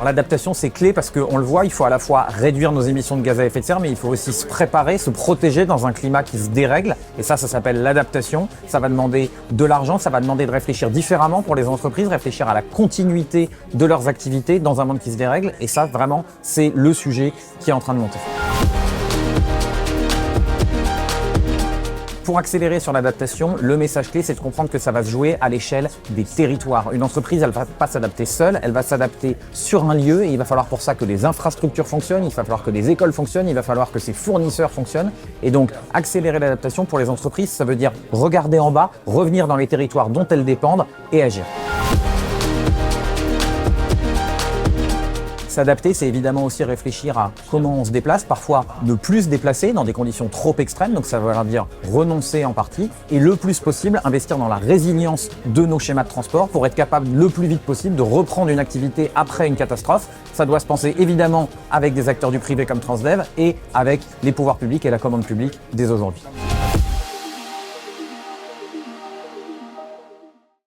l'adaptation, c'est clé parce qu'on le voit, il faut à la fois réduire nos émissions de gaz à effet de serre, mais il faut aussi se préparer, se protéger dans un climat qui se dérègle. Et ça s'appelle l'adaptation. Ça va demander de l'argent, ça va demander de réfléchir différemment pour les entreprises, réfléchir à la continuité de leurs activités dans un monde qui se dérègle. Et ça, vraiment, c'est le sujet qui est en train de monter. Pour accélérer sur l'adaptation, le message clé, c'est de comprendre que ça va se jouer à l'échelle des territoires. Une entreprise, elle ne va pas s'adapter seule, elle va s'adapter sur un lieu et il va falloir pour ça que les infrastructures fonctionnent, il va falloir que les écoles fonctionnent, il va falloir que ses fournisseurs fonctionnent. Et donc, accélérer l'adaptation pour les entreprises, ça veut dire regarder en bas, revenir dans les territoires dont elles dépendent et agir. S'adapter, c'est évidemment aussi réfléchir à comment on se déplace, parfois ne plus se déplacer dans des conditions trop extrêmes, donc ça veut dire renoncer en partie, et le plus possible investir dans la résilience de nos schémas de transport pour être capable le plus vite possible de reprendre une activité après une catastrophe. Ça doit se penser évidemment avec des acteurs du privé comme Transdev et avec les pouvoirs publics et la commande publique dès aujourd'hui.